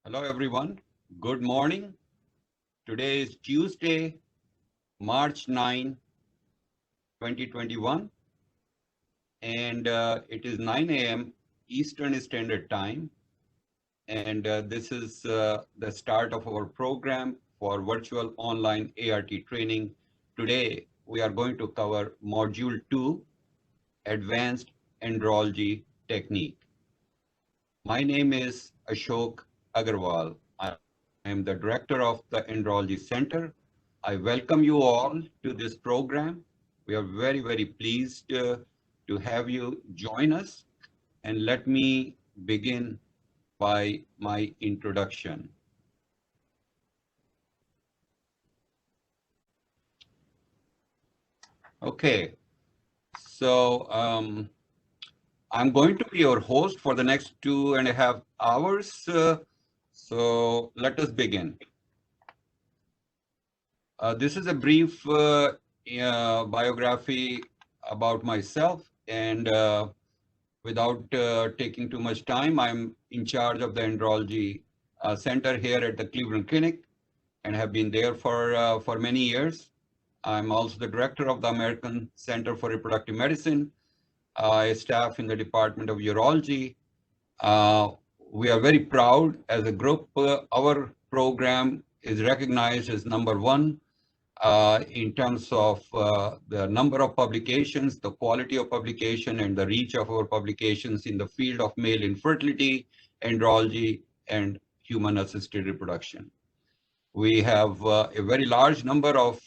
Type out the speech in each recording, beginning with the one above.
Hello, everyone. Good morning. Today is Tuesday, March 9, 2021, and it is 9 a.m. Eastern Standard Time. And this is the start of our program for virtual online ART training. Today, we are going to cover Module 2, Advanced Andrology Technique. My name is Ashok Agarwal. I am the director of the Andrology Center. I welcome you all to this program. We are very, very pleased to have you join us. And let me begin by my introduction. Okay, so I'm going to be your host for the next 2.5 hours. So let us begin. This is a brief biography about myself, and without taking too much time, I'm in charge of the Andrology Center here at the Cleveland Clinic and have been there for many years. I'm also the director of the American Center for Reproductive Medicine. I staff in the Department of Urology. We are very proud as a group. Our program is recognized as #1 in terms of the number of publications, the quality of publication, and the reach of our publications in the field of male infertility, andrology, and human-assisted reproduction. We have a very large number of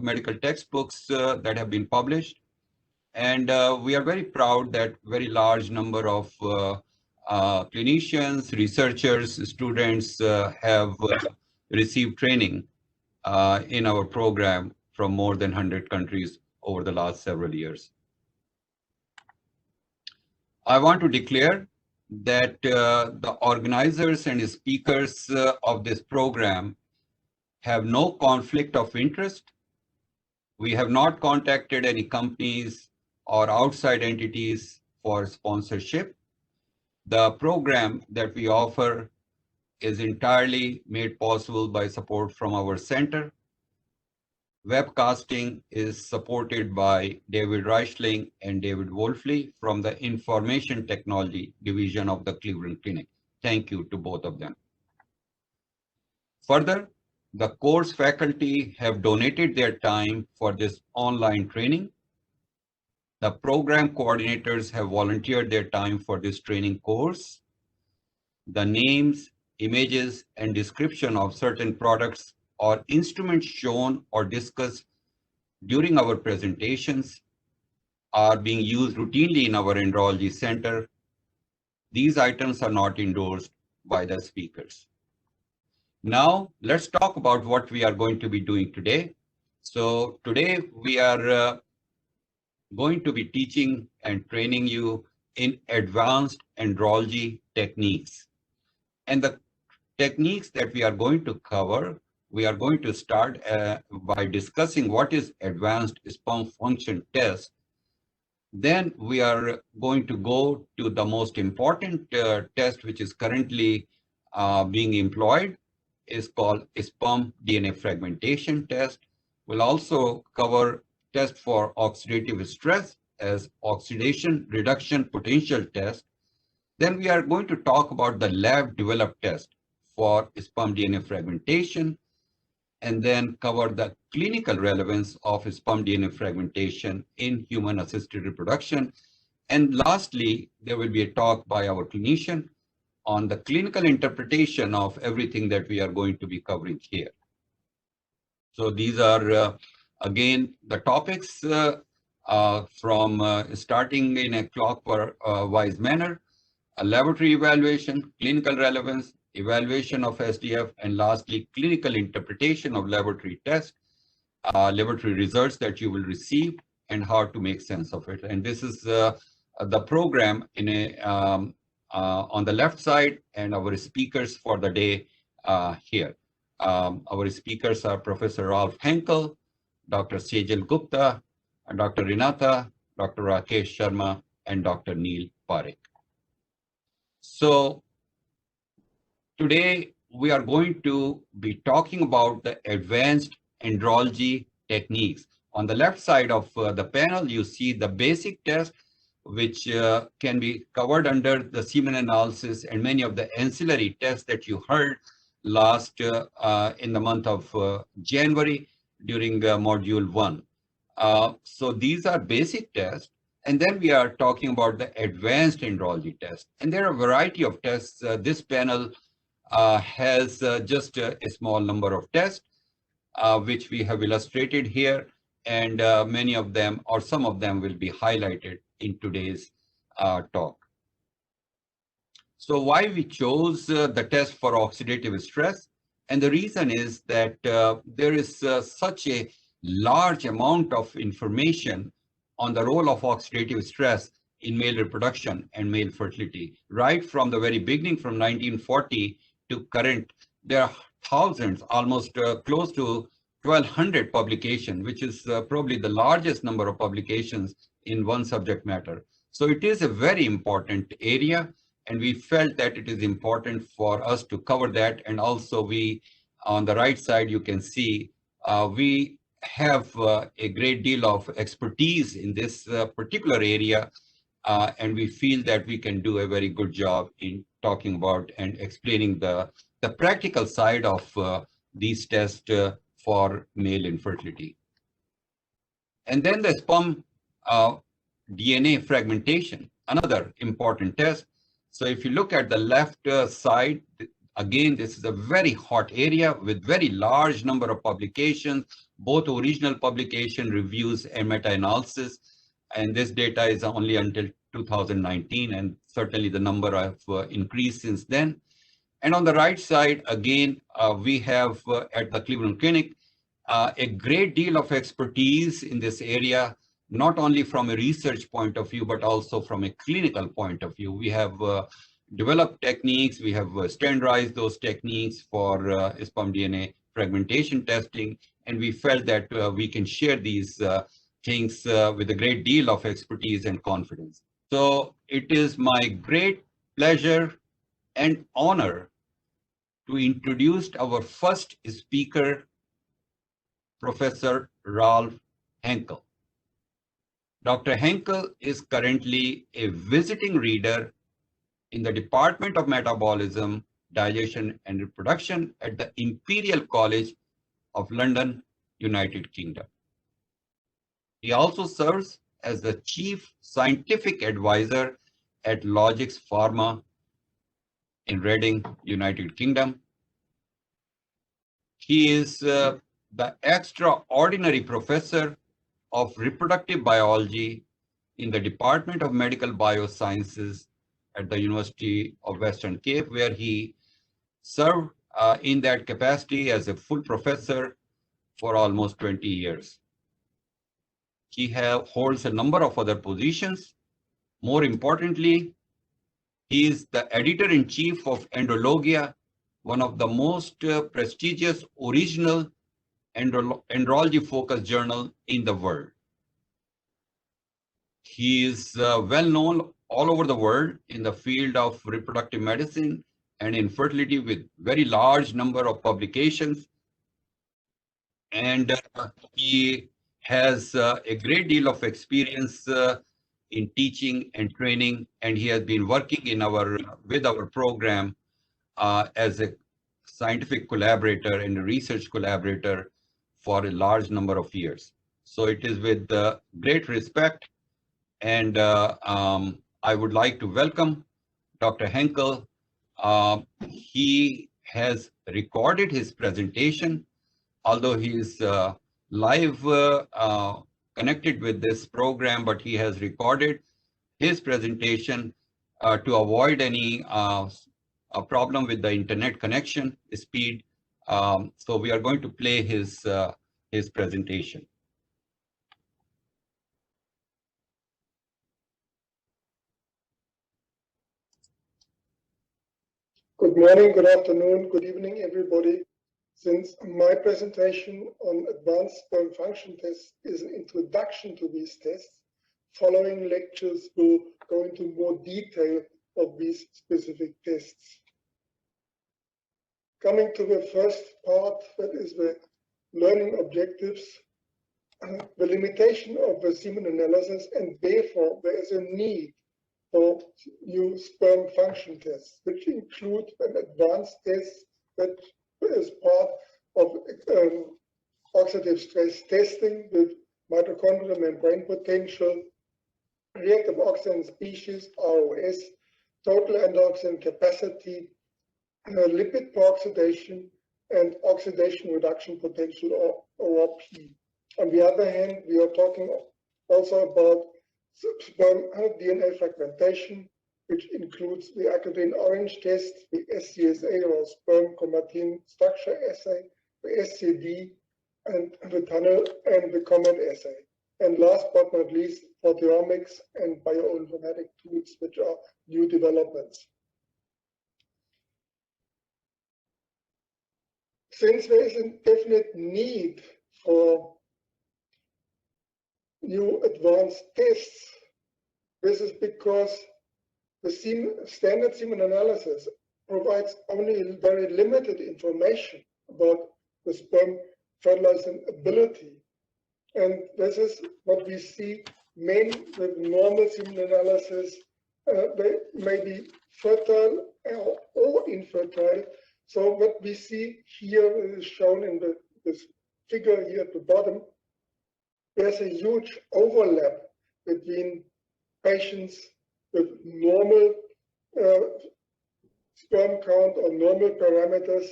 medical textbooks that have been published, and we are very proud that very large number of clinicians, researchers, students have received training in our program from more than 100 countries over the last several years. I want to declare that the organizers and speakers of this program have no conflict of interest. We have not contacted any companies or outside entities for sponsorship. The program that we offer is entirely made possible by support from our center. Webcasting is supported by David Reichling and David Wolfley from the Information Technology Division of the Cleveland Clinic. Thank you to both of them. Further, the course faculty have donated their time for this online training. The program coordinators have volunteered their time for this training course. The names, images, and description of certain products or instruments shown or discussed during our presentations are being used routinely in our Andrology Center. These items are not endorsed by the speakers. Now, let's talk about what we are going to be doing today. So today we are going to be teaching and training you in advanced andrology techniques. And the techniques that we are going to cover, we are going to start by discussing what is advanced sperm function test. Then we are going to go to the most important test, which is currently being employed, is called sperm DNA fragmentation test. We'll also cover test for oxidative stress as oxidation reduction potential test. Then we are going to talk about the lab developed test for sperm DNA fragmentation, and then cover the clinical relevance of sperm DNA fragmentation in human assisted reproduction. And lastly, there will be a talk by our clinician on the clinical interpretation of everything that we are going to be covering here. So these are again the topics from starting in a clockwise manner: a laboratory evaluation, clinical relevance, evaluation of SDF, and lastly, clinical interpretation of laboratory tests, laboratory results that you will receive, and how to make sense of it. And this is the program in a on the left side, and our speakers for the day here. Our speakers are Professor Ralf Henkel, Dr. Sejal Gupta, Dr. Renata, Dr. Rakesh Sharma, and Dr. Neil Parekh. So today we are going to be talking about the advanced andrology techniques. On the left side of the panel, you see the basic test, which can be covered under the semen analysis and many of the ancillary tests that you heard last in the month of January during module 1. So these are basic tests. And then we are talking about the advanced andrology test. And there are a variety of tests. This panel has just a small number of tests, which we have illustrated here. And many of them, or some of them, will be highlighted in today's talk. So why we chose the test for oxidative stress? And the reason is that there is such a large amount of information on the role of oxidative stress in male reproduction and male fertility. Right from the very beginning, from 1940 to current, there are thousands, almost close to 1,200 publications, which is probably the largest number of publications in one subject matter. So it is a very important area, and we felt that it is important for us to cover that. And also we, on the right side, you can see we have a great deal of expertise in this particular area, and we feel that we can do a very good job in talking about and explaining the practical side of these tests for male infertility. And then the sperm DNA fragmentation, another important test. So if you look at the left side, again, this is a very hot area with very large number of publications, both original publication reviews and meta-analysis. And this data is only until 2019, and certainly the number have increased since then. And on the right side, again, we have at the Cleveland Clinic a great deal of expertise in this area, not only from a research point of view, but also from a clinical point of view. We have developed techniques, we have standardized those techniques for sperm DNA fragmentation testing, and we felt that we can share these things with a great deal of expertise and confidence. So it is my great pleasure and honor to introduce our first speaker, Professor Ralf Henkel. Dr. Henkel is currently a visiting reader in the Department of Metabolism, Digestion and Reproduction at the Imperial College of London, United Kingdom. He also serves as the Chief Scientific Advisor at Logix Pharma in Reading, United Kingdom. He is the extraordinary professor of reproductive biology in the Department of Medical Biosciences at the University of Western Cape, where he served in that capacity as a full professor for almost 20 years. He holds a number of other positions. More importantly, he is the editor-in-chief of Andrology, one of the most prestigious original andrology-focused journal in the world. He is well known all over the world in the field of reproductive medicine and infertility with very large number of publications. And he has a great deal of experience in teaching and training, and he has been working in with our program as a scientific collaborator and a research collaborator for a large number of years. So it is with great respect, and I would like to welcome Dr. Henkel. He has recorded his presentation, although he is live connected with this program, but he has recorded his presentation to avoid any problem with the internet connection speed. So we are going to play his presentation. Good morning, good afternoon, good evening, everybody. Since my presentation on advanced sperm function tests is an introduction to these tests, following lectures will go into more detail of these specific tests. Coming to the first part, that is the learning objectives, the limitation of the semen analysis, and therefore there is a need for new sperm function tests, which include an advanced test that is part of oxidative stress testing with mitochondrial membrane potential, reactive oxidant species, ROS, total antioxidant capacity, lipid peroxidation, and oxidation reduction potential, or ORP. On the other hand, we are talking also about sperm DNA fragmentation, which includes the Acridine orange test, the SCSA or sperm chromatin structure assay, the SCD, and the TUNEL and the Comet Assay. And last but not least, proteomics and bioinformatic tools, which are new developments. Since there is a definite need for new advanced tests, this is because the standard semen analysis provides only very limited information about the sperm fertilizing ability. And this is what we see mainly with normal semen analysis. They may be fertile or infertile. So what we see here is shown in this figure here at the bottom. There's a huge overlap between patients with normal sperm count or normal parameters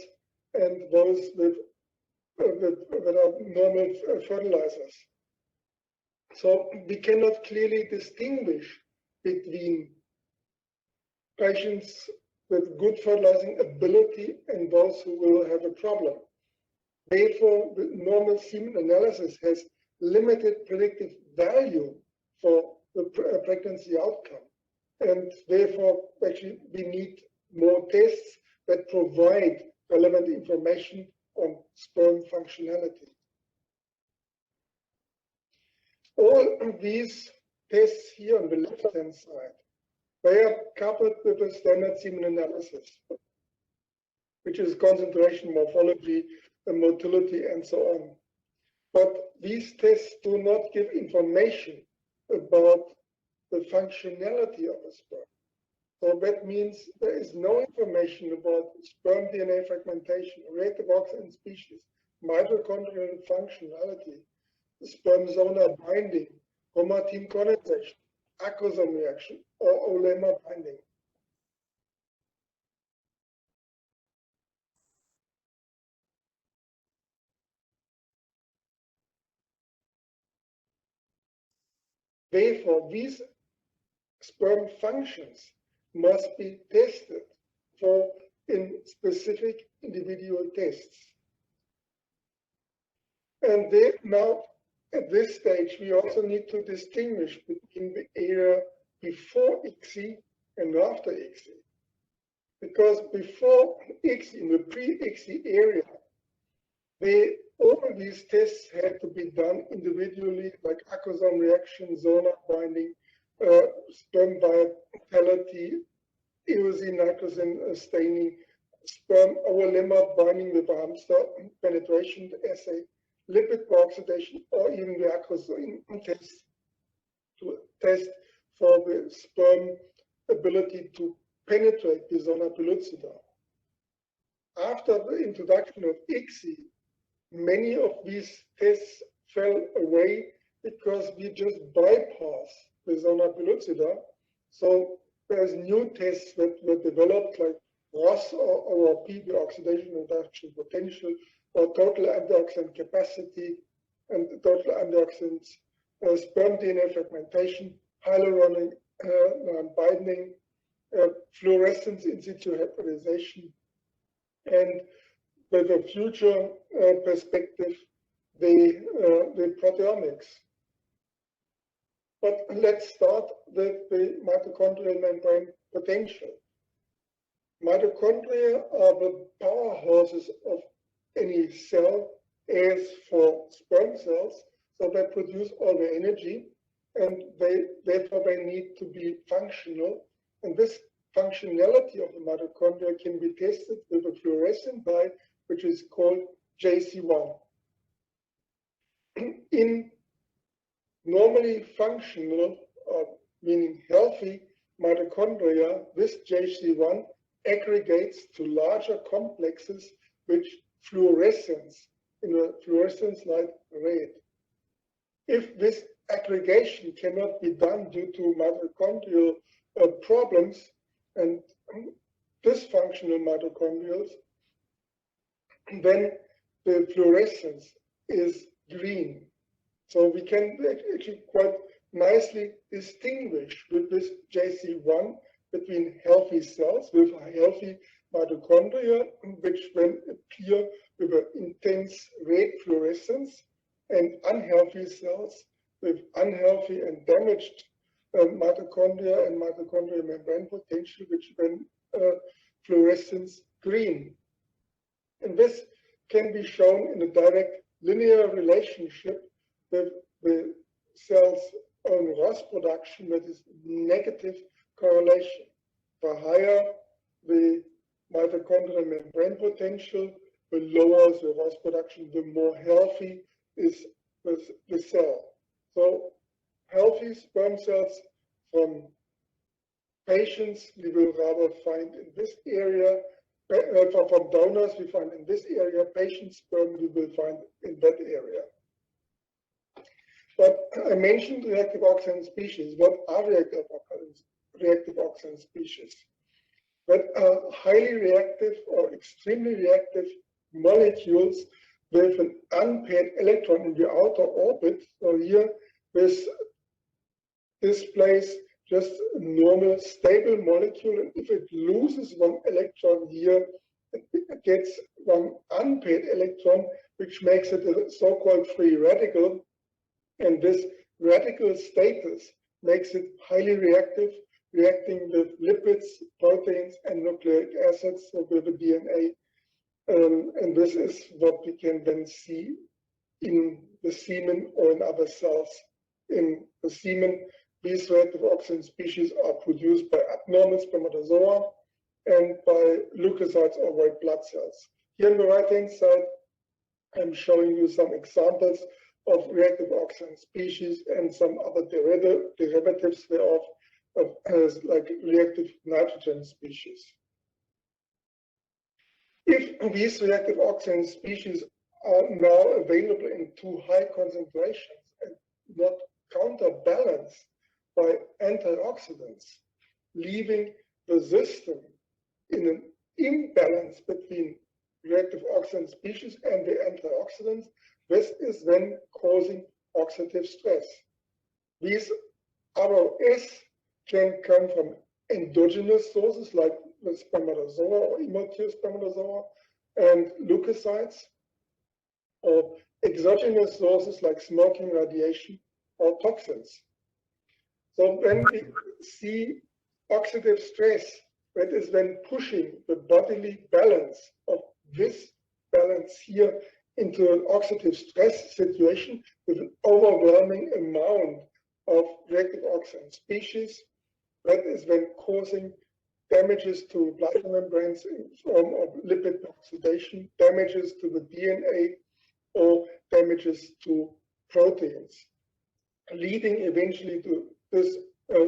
and those that are normal fertilizers. So we cannot clearly distinguish between patients with good fertilizing ability and those who will have a problem. Therefore, the normal semen analysis has limited predictive value for the pregnancy outcome. And therefore, actually, we need more tests that provide relevant information on sperm functionality. All of these tests here on the left-hand side, they are coupled with a standard semen analysis, which is concentration, morphology, motility, and so on. But these tests do not give information about the functionality of a sperm. So that means there is no information about sperm DNA fragmentation, reactive oxidant species, mitochondrial functionality, sperm zonal binding, chromatin condensation, acrosome reaction, or olemma binding. Therefore, these sperm functions must be tested for in specific individual tests. And now, at this stage, we also need to distinguish between the area before ICSI and after ICSI. Because before ICSI, in the pre-ICSI area, all of these tests had to be done individually, like acrosome reaction, zonal binding, sperm vitality, eosine nitrogen staining, sperm olemma binding with hamster penetration assay, lipid peroxidation, or even the acrosome test to test for the sperm ability to penetrate the zona pellucida. After the introduction of ICSI, many of these tests fell away because we just bypass the zona pellucida. So there's new tests that were developed, like ROS or ORP, the oxidation reduction potential, or total antioxidant capacity and total antioxidants, sperm DNA fragmentation, hyaluronic binding, fluorescence in situ hybridization, and with a future perspective, the proteomics. But let's start with the mitochondrial membrane potential. Mitochondria are the powerhouses of any cell, as for sperm cells, so they produce all the energy, and therefore they need to be functional. And this functionality of the mitochondria can be tested with a fluorescent dye, which is called JC1. In normally functional, meaning healthy mitochondria, this JC1 aggregates to larger complexes which fluorescence in a fluorescence light red. If this aggregation cannot be done due to mitochondrial problems and dysfunctional mitochondrials, then the fluorescence is green. So we can actually quite nicely distinguish with this JC1 between healthy cells with healthy mitochondria, which then appear with an intense red fluorescence, and unhealthy cells with unhealthy and damaged mitochondria and mitochondrial membrane potential, which then fluorescence green. And this can be shown in a direct linear relationship with the cell's own ROS production, that is negative correlation. The higher the mitochondrial membrane potential, the lower the ROS production, the more healthy is the cell. So healthy sperm cells from patients we will rather find in this area, from donors we find in this area, patient sperm we will find in that area. But I mentioned reactive oxidant species. What are reactive oxidant species? That are highly reactive or extremely reactive molecules with an unpaired electron in the outer orbit. So here this displays just a normal stable molecule, and if it loses one electron here, it gets one unpaired electron, which makes it a so-called free radical. And this radical status makes it highly reactive, reacting with lipids, proteins, and nucleic acids, so with the DNA. And this is what we can then see in the semen or in other cells. In the semen, these reactive oxidant species are produced by abnormal spermatozoa and by leukocytes or white blood cells. Here on the right-hand side, I'm showing you some examples of reactive oxidant species and some other derivatives thereof, like reactive nitrogen species. If these reactive oxidant species are now available in too high concentrations and not counterbalanced by antioxidants, leaving the system in an imbalance between reactive oxidant species and the antioxidants, this is then causing oxidative stress. These ROS can come from endogenous sources like the spermatozoa or immature spermatozoa and leukocytes, or exogenous sources like smoking, radiation, or toxins. So when we see oxidative stress, that is then pushing the bodily balance of this balance here into an oxidative stress situation with an overwhelming amount of reactive oxidant species. That is then causing damages to blood membranes in form of lipid peroxidation, damages to the DNA, or damages to proteins, leading eventually to this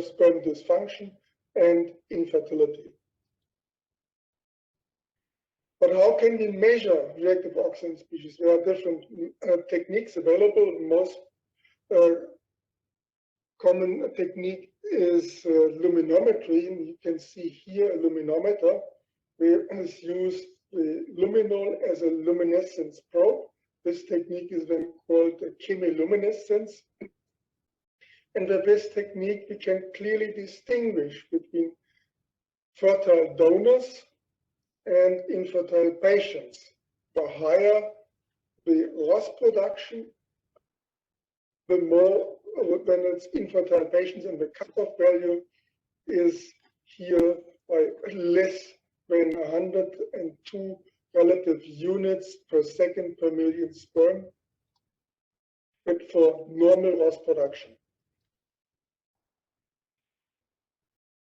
sperm dysfunction and infertility. But how can we measure reactive oxidant species? There are different techniques available. The most common technique is luminometry. And you can see here a luminometer. We use the luminol as a luminescence probe. This technique is then called chemiluminescence. And with this technique, we can clearly distinguish between fertile donors and infertile patients. The higher the ROS production, the more when it's infertile patients, and the cutoff value is here by less than 102 relative units per second per million sperm, but for normal ROS production.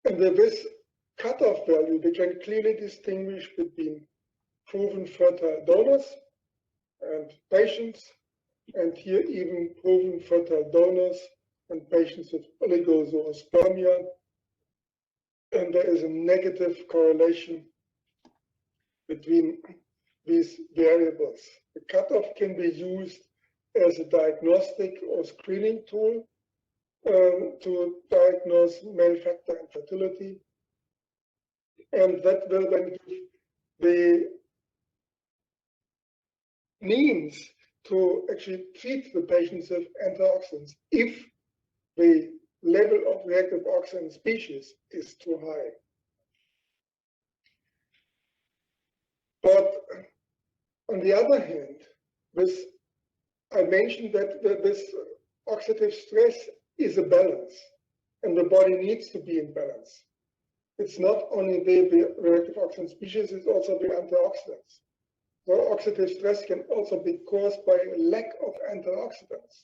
And with this cutoff value, we can clearly distinguish between proven fertile donors and patients, and here even proven fertile donors and patients with oligozoospermia. And there is a negative correlation between these variables. The cutoff can be used as a diagnostic or screening tool to diagnose male factor infertility. And that will then give the means to actually treat the patients with antioxidants if the level of reactive oxidant species is too high. But on the other hand, I mentioned that this oxidative stress is a balance, and the body needs to be in balance. It's not only the reactive oxidant species, it's also the antioxidants. So oxidative stress can also be caused by a lack of antioxidants.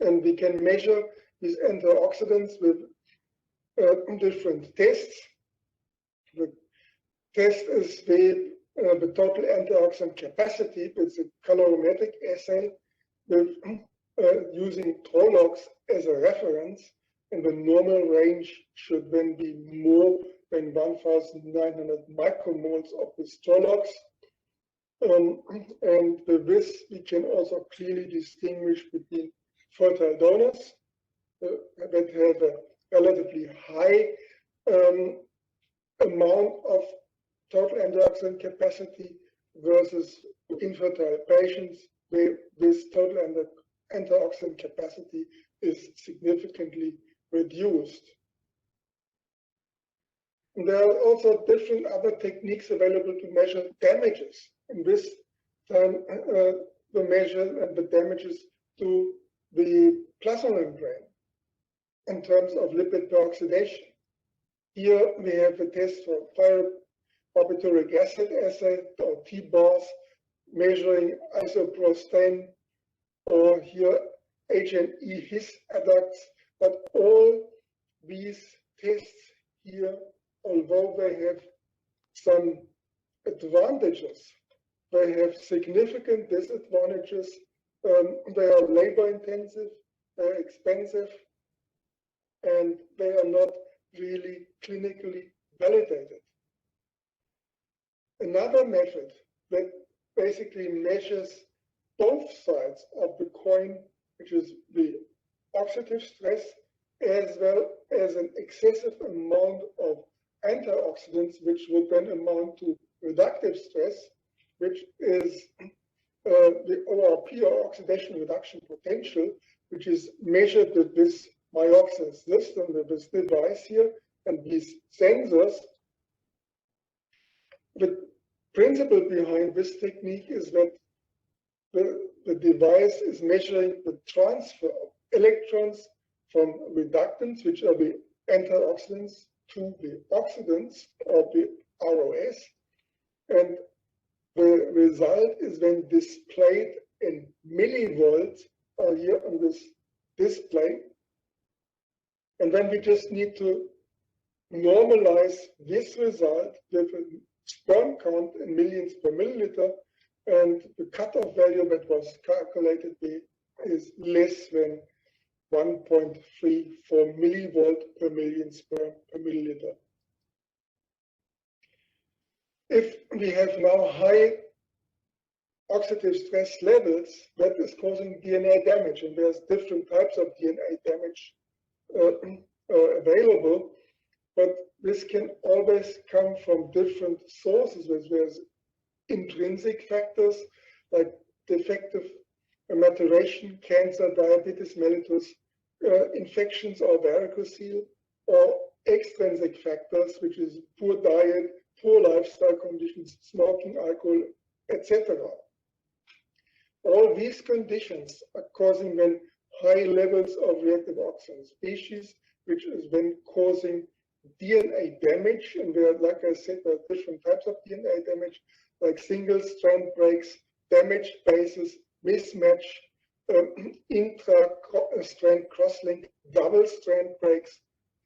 And we can measure these antioxidants with different tests. The test is the total antioxidant capacity. It's a calorimetric assay with using Trolox as a reference, and the normal range should then be more than 1,900 micromoles of this Trolox. And with this, we can also clearly distinguish between fertile donors that have a relatively high amount of total antioxidant capacity versus infertile patients where this total antioxidant capacity is significantly reduced. And there are also different other techniques available to measure damages. In this time, the measure and the damages to the plasma membrane in terms of lipid peroxidation. Here we have a test for barbituric acid assay, or T-bars, measuring isoprostane, or here H&E his adducts. But all these tests here, although they have some advantages, they have significant disadvantages. They are labor intensive, they're expensive, and they are not really clinically validated. Another method that basically measures both sides of the coin, which is the oxidative stress, as well as an excessive amount of antioxidants, which would then amount to reductive stress, which is the ORP, or oxidation reduction potential, which is measured with this myoxin system, with this device here and these sensors. The principle behind this technique is that the device is measuring the transfer of electrons from reductants, which are the antioxidants, to the oxidants, or the ROS, and the result is then displayed in millivolts here on this display. And then we just need to normalize this result with a sperm count in millions per milliliter, and the cutoff value that was calculated is less than 1.34 millivolt per million sperm per milliliter. If we have now high oxidative stress levels, that is causing DNA damage, and there's different types of DNA damage available, but this can always come from different sources. There's intrinsic factors like defective maturation, cancer, diabetes mellitus, infections or varicocele, or extrinsic factors, which is poor diet, poor lifestyle conditions, smoking, alcohol, etc. All these conditions are causing then high levels of reactive oxidant species, which is then causing DNA damage. And there, like I said, there are different types of DNA damage, like single strand breaks, damaged bases, mismatch, intra-strand crosslink, double strand breaks,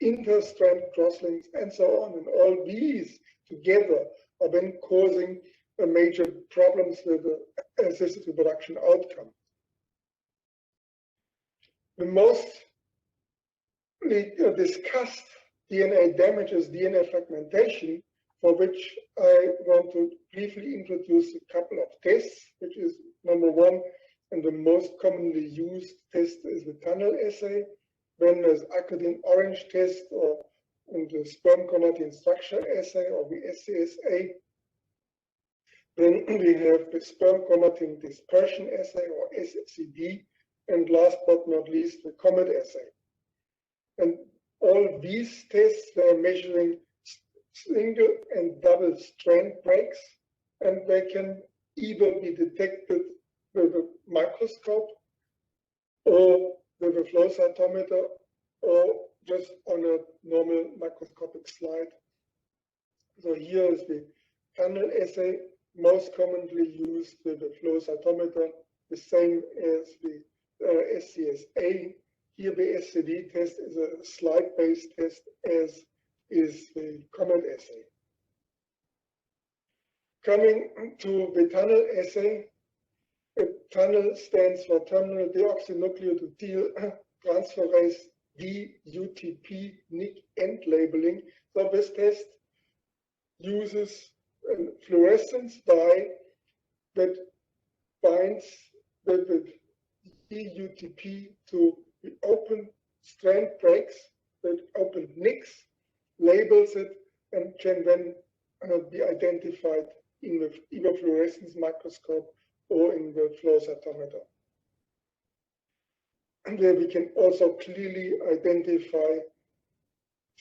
interstrand crosslinks, and so on. And all these together are then causing major problems with the assisted reproduction outcome. The most discussed DNA damage is DNA fragmentation, for which I want to briefly introduce a couple of tests, which is number one, and the most commonly used test is the TUNEL Assay. Then there's Acridine orange test, or the Sperm Chromatin structure assay, or the SCSA. Then we have the Sperm Chromatin Dispersion assay, or SCD, and last but not least, the Comet Assay. And all these tests, they're measuring single and double strand breaks, and they can either be detected with a microscope or with a flow cytometer or just on a normal microscopic slide. So here is the TUNEL assay, most commonly used with the flow cytometer, the same as the SCSA. Here the SCD test is a slide-based test, as is the Comet assay. Coming to the TUNEL assay, TUNEL stands for terminal deoxynucleotide transferase DUTP NIC end labeling. So this test uses a fluorescence dye that binds the DUTP to the open strand breaks, that open NICs, labels it, and can then be identified in the either fluorescence microscope or in the flow cytometer. And there we can also clearly identify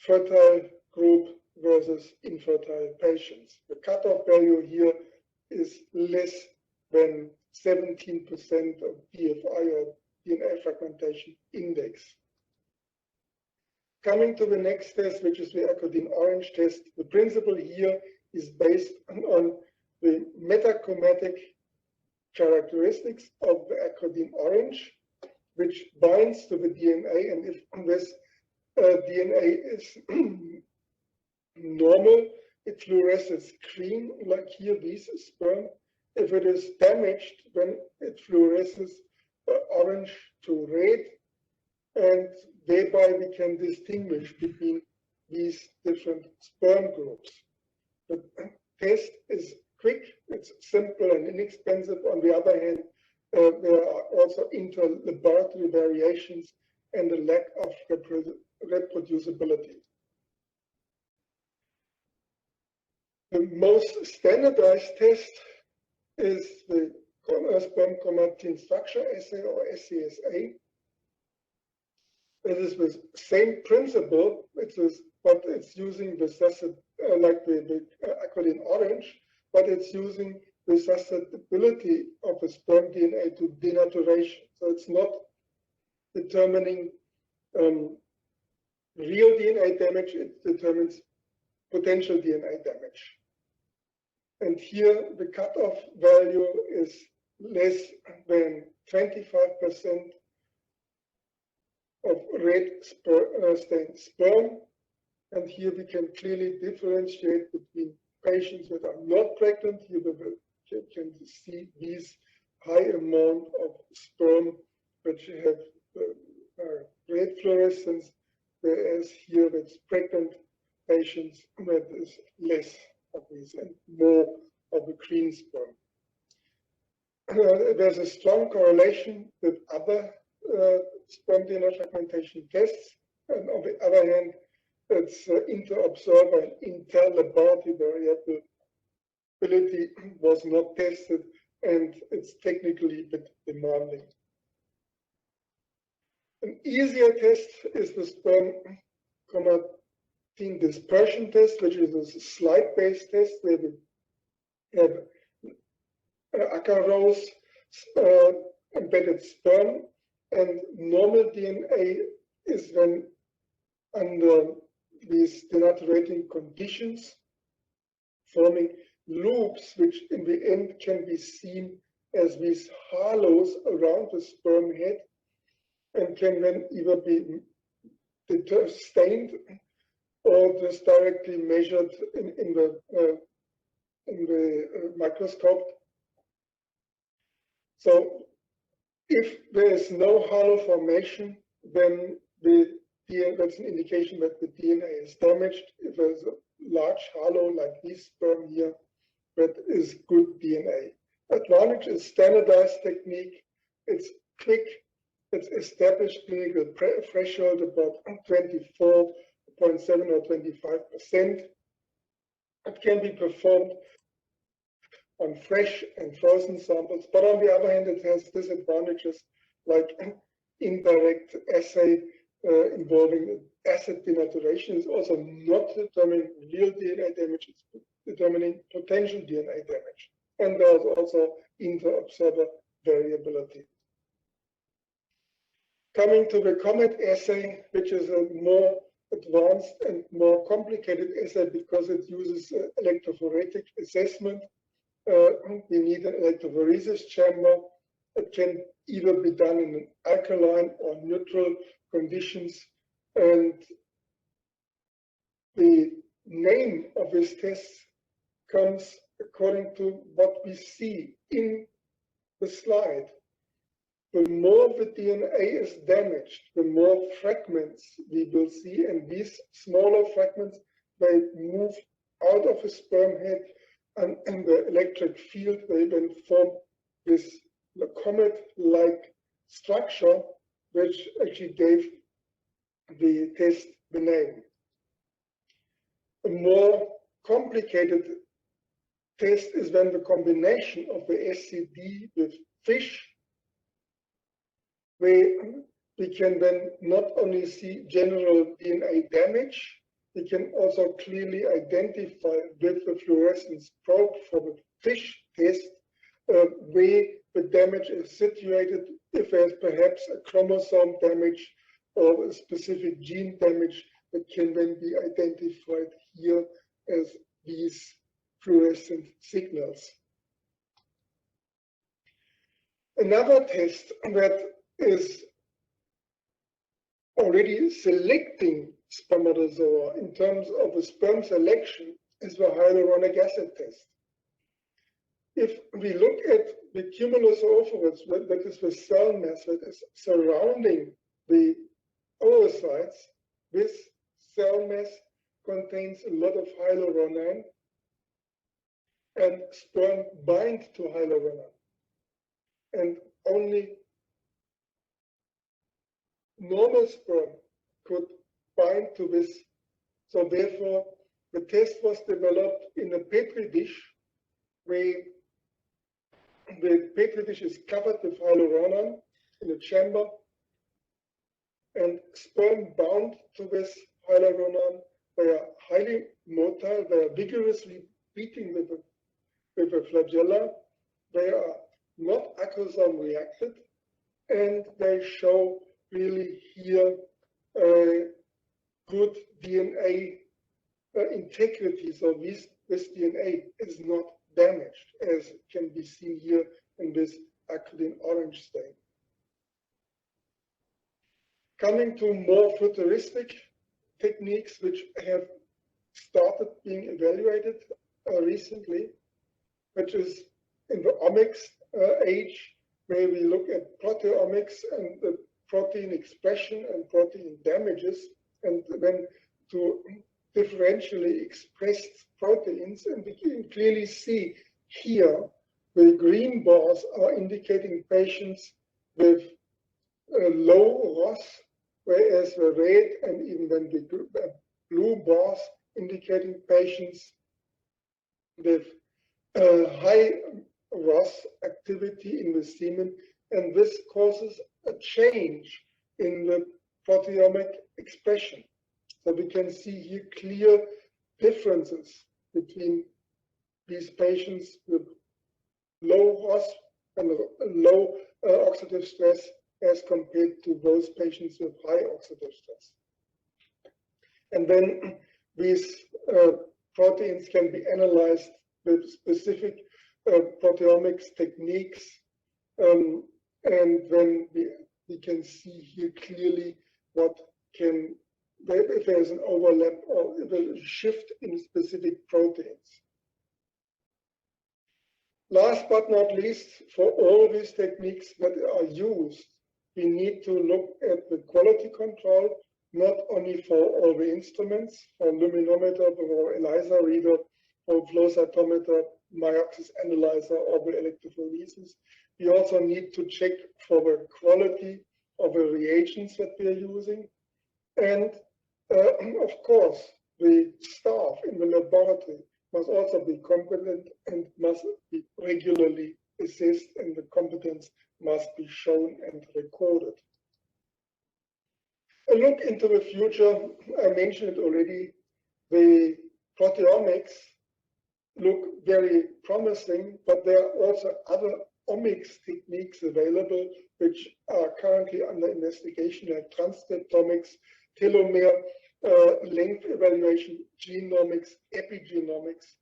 fertile group versus infertile patients. The cutoff value here is less than 17% of DFI, or DNA fragmentation index. Coming to the next test, which is the Acridine orange test, the principle here is based on the metachromatic characteristics of the Acridine orange, which binds to the DNA, and if this DNA is normal, it fluoresces green, like here, these sperm. If it is damaged, then it fluoresces orange to red, and thereby we can distinguish between these different sperm groups. The test is quick, it's simple and inexpensive. On the other hand, there are also inter-laboratory variations and a lack of reproducibility. The most standardized test is the Sperm Chromatin structure assay, or SCSA. It is the same principle, but it's using the like the Acridine orange, but it's using the susceptibility of the sperm DNA to denaturation. So it's not determining real DNA damage, it determines potential DNA damage. And here the cutoff value is less than 25% of red stained sperm. And here we can clearly differentiate between patients that are not pregnant. Here you can see these high amount of sperm which have red fluorescence, whereas here with pregnant patients that is less of these and more of the green sperm. There's a strong correlation with other sperm DNA fragmentation tests, and on the other hand, it's inter-observer and inter-laboratory variability was not tested, and it's technically a bit demanding. An easier test is the Sperm Chromatin Dispersion test, which is a slide-based test where we have agar-rows, embedded sperm, and normal DNA is then under these denaturating conditions, forming loops, which in the end can be seen as these halos around the sperm head, and can then either be stained or just directly measured in the microscope. So if there is no halo formation, then that's an indication that the DNA is damaged. If there's a large halo like this sperm here, that is good DNA. Advantage is standardized technique. It's quick. It's established clinical threshold about 24.7 or 25%. It can be performed on fresh and frozen samples, but on the other hand, it has disadvantages like indirect assay involving acid denaturation. Is also not determining real DNA damage, it's determining potential DNA damage. And there's also inter-observer variability. Coming to the Comet assay, which is a more advanced and more complicated assay because it uses electrophoretic assessment. We need an electrophoresis chamber. It can either be done in an alkaline or neutral conditions. And the name of this test comes according to what we see in the slide. The more the DNA is damaged, the more fragments we will see, and these smaller fragments, they move out of the sperm head and the electric field, they then form this comet-like structure, which actually gave the test the name. A more complicated test is when the combination of the SCD with fish, we can then not only see general DNA damage, we can also clearly identify with the fluorescence probe for the fish test where the damage is situated, if there's perhaps a chromosome damage or a specific gene damage that can then be identified here as these fluorescent signals. Another test that is already selecting spermatozoa in terms of the sperm selection is the hyaluronic acid test. If we look at the cumulus ovoids, that is the cell mass that is surrounding the oocytes, this cell mass contains a lot of hyaluronan, and sperm bind to hyaluronan. And only normal sperm could bind to this. So therefore, the test was developed in a petri dish where the petri dish is covered with hyaluronan in a chamber, and sperm bound to this hyaluronan. They are highly motile. They are vigorously beating with the flagella. They are not acrosome reacted, and they show really here good DNA integrity. So this DNA is not damaged, as can be seen here in this Acridine orange stain. Coming to more futuristic techniques which have started being evaluated recently, which is in the omics age, where we look at proteomics and the protein expression and protein damages, and then to differentially express proteins. And we can clearly see here the green bars are indicating patients with low ROS, whereas the red and even then the blue bars indicating patients with high ROS activity in the semen, and this causes a change in the proteomic expression. So we can see here clear differences between these patients with low ROS and low oxidative stress as compared to those patients with high oxidative stress. And then these proteins can be analyzed with specific proteomics techniques, and then we can see here clearly what can if there's an overlap or if a shift in specific proteins. Last but not least, for all these techniques that are used, we need to look at the quality control, not only for all the instruments, for luminometer, for ELISA reader, for flow cytometer, Myoxis analyzer, or the electrophoresis. We also need to check for the quality of the reagents that we are using. And of course, the staff in the laboratory must also be competent and must be regularly assessed, and the competence must be shown and recorded. A look into the future, I mentioned it already, the proteomics look very promising, but there are also other omics techniques available which are currently under investigation, like transcriptomics, telomere length evaluation, genomics, epigenomics,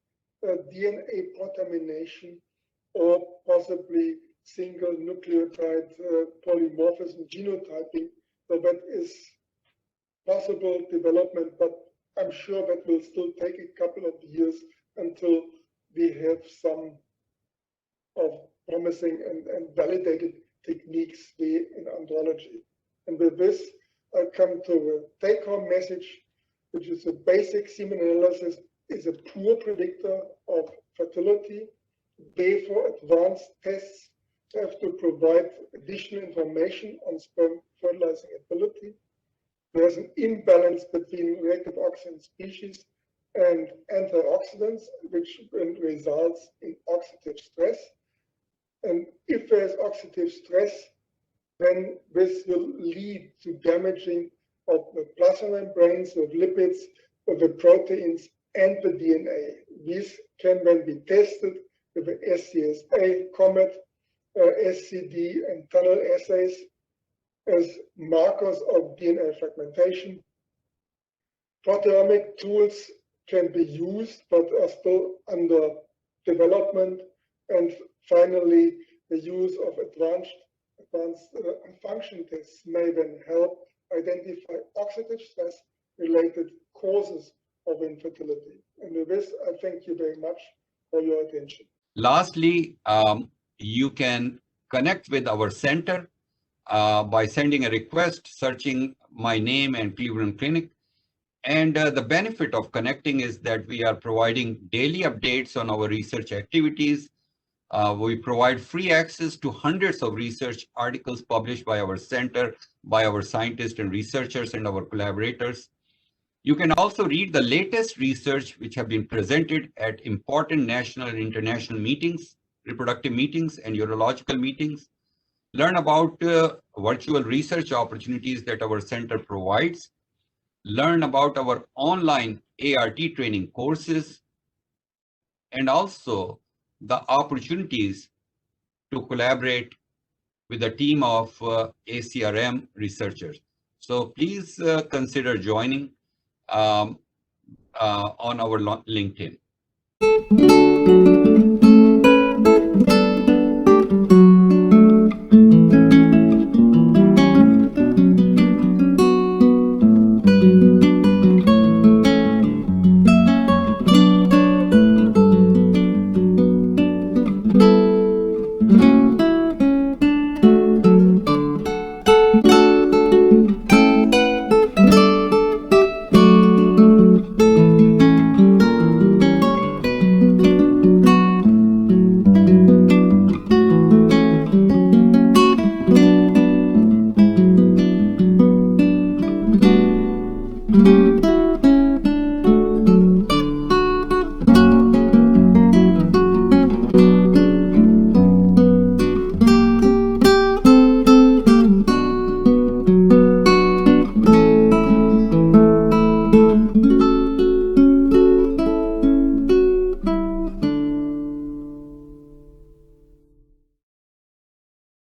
DNA contamination, or possibly single nucleotide polymorphism genotyping. So that is possible development, but I'm sure that will still take a couple of years until we have some of promising and validated techniques in andrology. And with this, I come to the take-home message, which is a basic semen analysis is a poor predictor of fertility. Therefore, advanced tests have to provide additional information on sperm fertilizing ability. There's an imbalance between reactive oxidant species and antioxidants, which results in oxidative stress. And if there's oxidative stress, then this will lead to damaging of the plasma membranes, of lipids, of the proteins, and the DNA. These can then be tested with the SCSA, Comet, SCD, and TUNEL assays as markers of DNA fragmentation. Proteomic tools can be used but are still under development. And finally, the use of advanced function tests may then help identify oxidative stress related causes of infertility. And with this, I thank you very much for your attention. Lastly, you can connect with our center by sending a request, searching my name and Cleveland Clinic. And the benefit of connecting is that we are providing daily updates on our research activities. We provide free access to hundreds of research articles published by our center, by our scientists and researchers and our collaborators. You can also read the latest research which have been presented at important national and international meetings, reproductive meetings and urological meetings. Learn about virtual research opportunities that our center provides. Learn about our online ART training courses, and also the opportunities to collaborate with a team of ACRM researchers. So please consider joining on our LinkedIn.